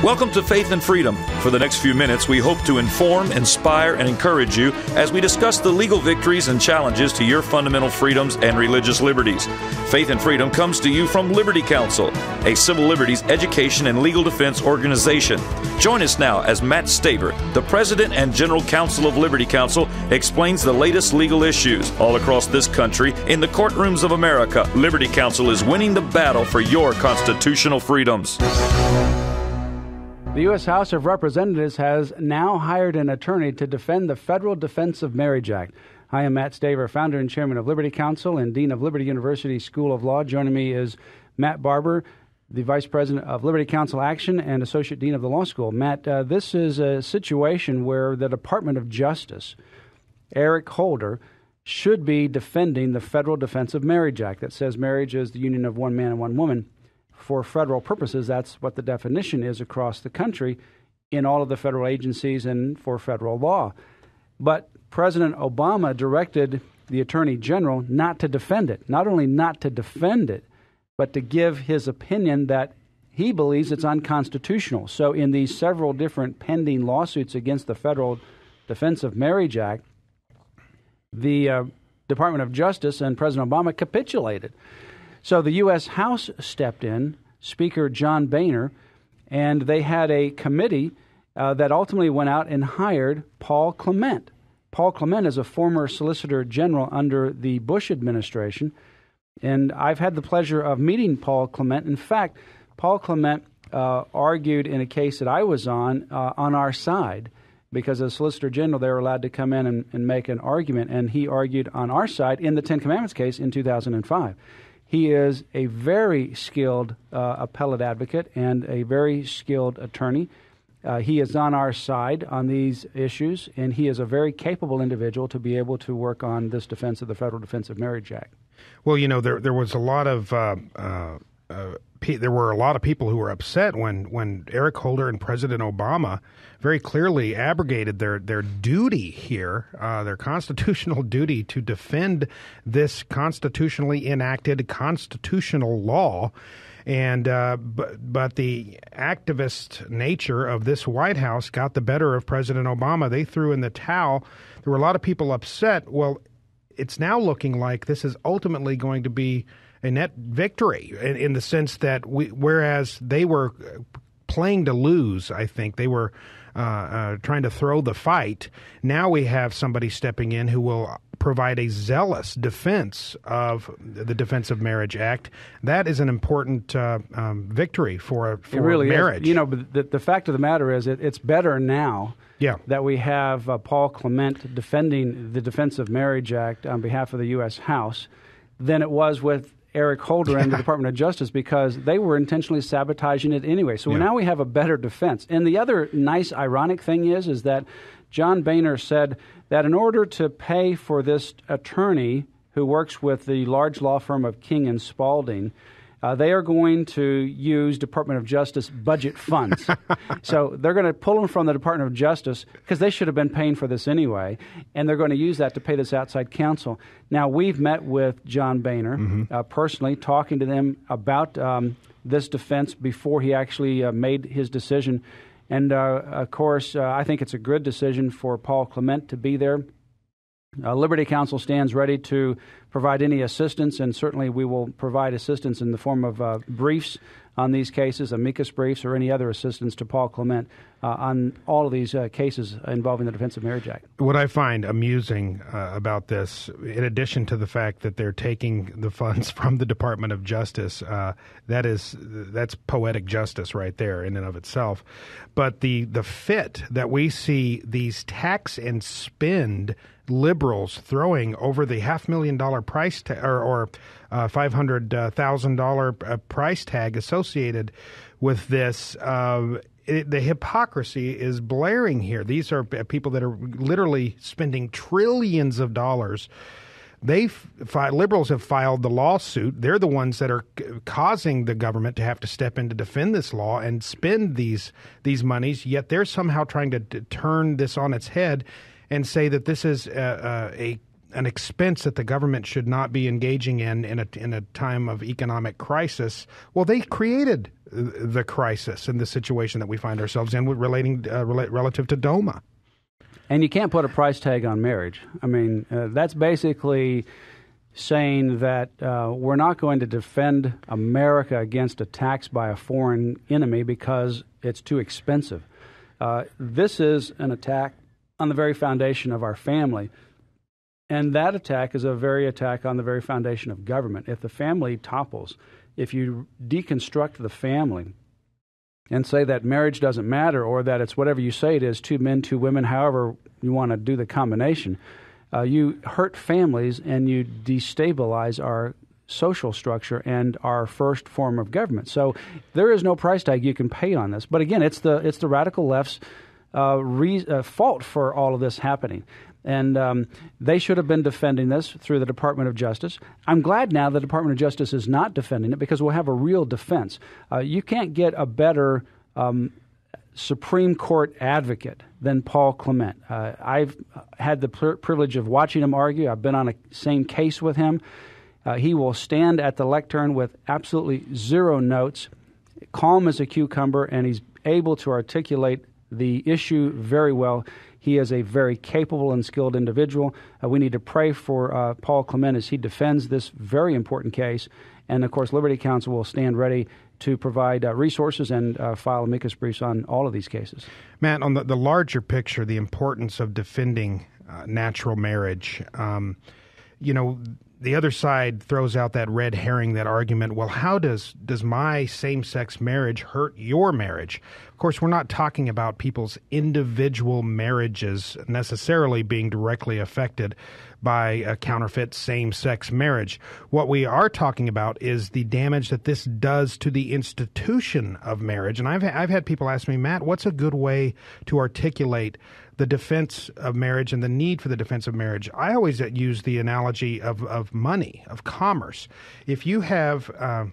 Welcome to Faith and Freedom. For the next few minutes, we hope to inform, inspire, and encourage you as we discuss the legal victories and challenges to your fundamental freedoms and religious liberties. Faith and Freedom comes to you from Liberty Counsel, a civil liberties education and legal defense organization. Join us now as Matt Staver, the President and General Counsel of Liberty Counsel, explains the latest legal issues all across this country in the courtrooms of America. Liberty Counsel is winning the battle for your constitutional freedoms. The U.S. House of Representatives has now hired an attorney to defend the Federal Defense of Marriage Act. I am Matt Staver, founder and chairman of Liberty Counsel and dean of Liberty University School of Law. Joining me is Matt Barber, the vice president of Liberty Counsel Action and associate dean of the law school. Matt, this is a situation where the Department of Justice, Eric Holder, should be defending the Federal Defense of Marriage Act that says marriage is the union of one man and one woman. For federal purposes, that's what the definition is across the country in all of the federal agencies and for federal law. But President Obama directed the Attorney General not to defend it. Not only not to defend it, but to give his opinion that he believes it's unconstitutional. So in these several different pending lawsuits against the Federal Defense of Marriage Act, the Department of Justice and President Obama capitulated. So the U.S. House stepped in, Speaker John Boehner, and they had a committee that ultimately went out and hired Paul Clement. Paul Clement is a former Solicitor General under the Bush administration, and I've had the pleasure of meeting Paul Clement. In fact, Paul Clement argued in a case that I was on our side, because as Solicitor General, they were allowed to come in and make an argument, and he argued on our side in the Ten Commandments case in 2005. He is a very skilled appellate advocate and a very skilled attorney. He is on our side on these issues, and he is a very capable individual to be able to work on this defense of the Federal Defense of Marriage Act. Well, you know, there was a lot of there were a lot of people who were upset when Eric Holder and President Obama very clearly abrogated their duty here, their constitutional duty to defend this constitutionally enacted constitutional law. And but the activist nature of this White House got the better of President Obama. They threw in the towel. There were a lot of people upset. Well, it's now looking like this is ultimately going to be a net victory in the sense that whereas they were playing to lose, I think they were trying to throw the fight. Now we have somebody stepping in who will provide a zealous defense of the Defense of Marriage Act. That is an important victory for it really marriage. Is. You know, but the fact of the matter is it's better now that we have Paul Clement defending the Defense of Marriage Act on behalf of the U.S. House than it was with Eric Holder and the Department of Justice, because they were intentionally sabotaging it anyway. So now we have a better defense. And the other nice, ironic thing is that John Boehner said that in order to pay for this attorney who works with the large law firm of King and Spalding, they are going to use Department of Justice budget funds. So they're going to pull them from the Department of Justice because they should have been paying for this anyway, and they're going to use that to pay this outside counsel. Now, we've met with John Boehner personally, talking to them about this defense before he actually made his decision. And, of course, I think it's a good decision for Paul Clement to be there. Liberty Counsel stands ready to provide any assistance, and certainly we will provide assistance in the form of briefs on these cases, amicus briefs, or any other assistance to Paul Clement on all of these cases involving the Defense of Marriage Act. What I find amusing about this, in addition to the fact that they're taking the funds from the Department of Justice, that's poetic justice right there in and of itself. But the fit that we see these tax and spend liberals throwing over the $500,000 price or $500,000 price tag associated with this. The hypocrisy is blaring here. These are people that are literally spending trillions of dollars. Liberals have filed the lawsuit. They're the ones that are causing the government to have to step in to defend this law and spend these monies, yet they're somehow trying to turn this on its head and say that this is a an expense that the government should not be engaging in a time of economic crisis. Well, they created the crisis and the situation that we find ourselves in relative to DOMA. And you can't put a price tag on marriage. I mean, that's basically saying that we're not going to defend America against attacks by a foreign enemy because it's too expensive. This is an attack on the very foundation of our family. And that attack is a very attack on the very foundation of government. If the family topples, if you deconstruct the family and say that marriage doesn't matter or that it's whatever you say it is, 2 men, 2 women, however you want to do the combination, you hurt families and you destabilize our social structure and our first form of government. So there is no price tag you can pay on this. But again, it's the radical left's fault for all of this happening. And they should have been defending this through the Department of Justice. I'm glad now the Department of Justice is not defending it because we'll have a real defense. You can't get a better Supreme Court advocate than Paul Clement. I've had the privilege of watching him argue. I've been on a same case with him. He will stand at the lectern with absolutely zero notes, calm as a cucumber, and he's able to articulate the issue very well. He is a very capable and skilled individual. We need to pray for Paul Clement as he defends this very important case. And, of course, Liberty Counsel will stand ready to provide resources and file amicus briefs on all of these cases. Matt, on the larger picture, the importance of defending natural marriage, the other side throws out that red herring, that argument, well, how does my same-sex marriage hurt your marriage? Of course, we're not talking about people's individual marriages necessarily being directly affected by a counterfeit same-sex marriage. What we are talking about is the damage that this does to the institution of marriage. And I've had people ask me, Matt, what's a good way to articulate the defense of marriage and the need for the defense of marriage? I always use the analogy of money, of commerce. If you have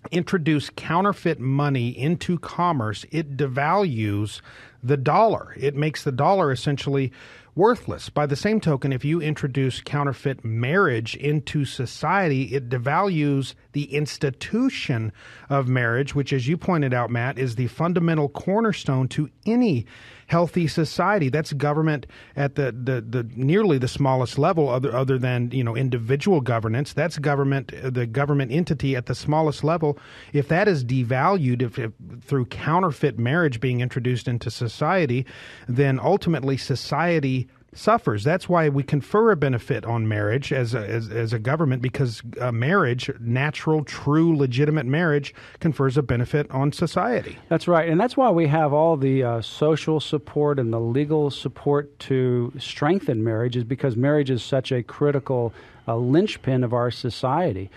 introduced counterfeit money into commerce, it devalues the dollar. It makes the dollar essentially worthless. By the same token, if you introduce counterfeit marriage into society, it devalues the institution of marriage, which, as you pointed out, Matt, is the fundamental cornerstone to any healthy society. That's government at the nearly the smallest level, other than individual governance. That's the government entity at the smallest level. If that is devalued if through counterfeit marriage being introduced into society, then ultimately society suffers. That's why we confer a benefit on marriage as a government, because marriage, natural, true, legitimate marriage, confers a benefit on society. That's right, and that's why we have all the social support and the legal support to strengthen marriage, is because marriage is such a critical linchpin of our society.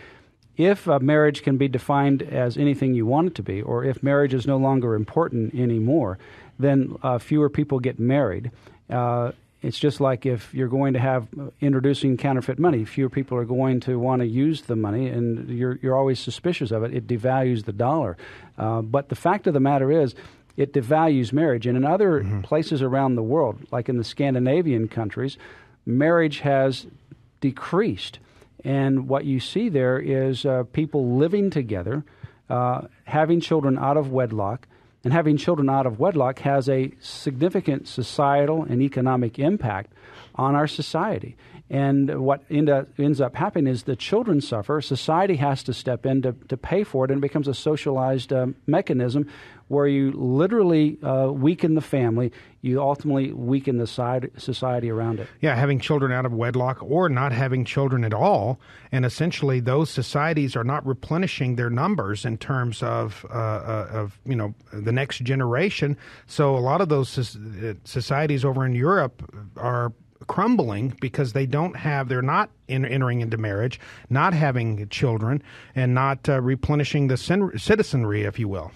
If marriage can be defined as anything you want it to be, or if marriage is no longer important anymore, then fewer people get married. It's just like if you're going to have introducing counterfeit money, fewer people are going to want to use the money, and you're always suspicious of it. It devalues the dollar. But the fact of the matter is, it devalues marriage. And in other places around the world, like in the Scandinavian countries, marriage has decreased. And what you see there is people living together, having children out of wedlock. And having children out of wedlock has a significant societal and economic impact on our society. And what ends up happening is the children suffer. Society has to step in to pay for it, and it becomes a socialized mechanism where you literally weaken the family. You ultimately weaken the society around it. Yeah, having children out of wedlock or not having children at all, and essentially those societies are not replenishing their numbers in terms of the next generation. So a lot of those societies over in Europe are crumbling because they're not entering into marriage, not having children, and not replenishing the citizenry, if you will.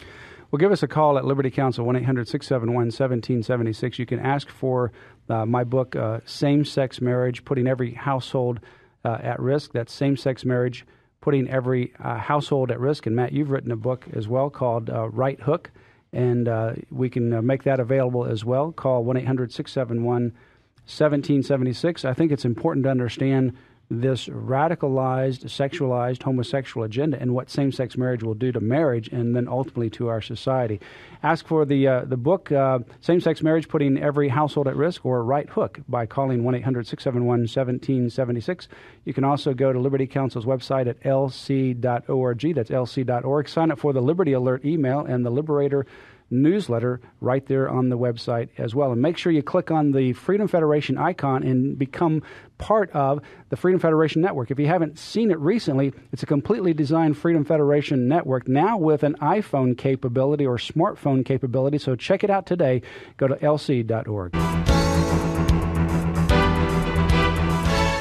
Well, give us a call at Liberty Counsel, 1-800-671-1776. You can ask for my book, Same-Sex Marriage, Putting Every Household at Risk. That's Same-Sex Marriage, Putting Every Household at Risk. And, Matt, you've written a book as well called Right Hook, and we can make that available as well. Call 1-800-671-1776. 1776. I think it's important to understand this radicalized, sexualized, homosexual agenda and what same-sex marriage will do to marriage and then ultimately to our society. Ask for the book, Same-Sex Marriage, Putting Every Household at Risk, or Right Hook, by calling 1-800-671-1776. You can also go to Liberty Counsel's website at lc.org. That's lc.org. Sign up for the Liberty Alert email and the Liberator newsletter right there on the website as well. And make sure you click on the Freedom Federation icon and become part of the Freedom Federation Network. If you haven't seen it recently, it's a completely designed Freedom Federation network, now with an iPhone capability or smartphone capability. So check it out today. Go to lc.org.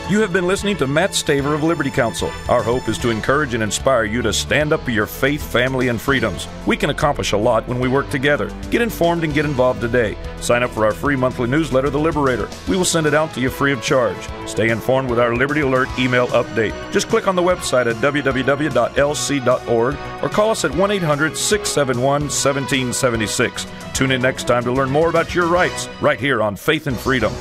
You have been listening to Matt Staver of Liberty Counsel. Our hope is to encourage and inspire you to stand up for your faith, family, and freedoms. We can accomplish a lot when we work together. Get informed and get involved today. Sign up for our free monthly newsletter, The Liberator. We will send it out to you free of charge. Stay informed with our Liberty Alert email update. Just click on the website at www.lc.org or call us at 1-800-671-1776. Tune in next time to learn more about your rights right here on Faith and Freedom.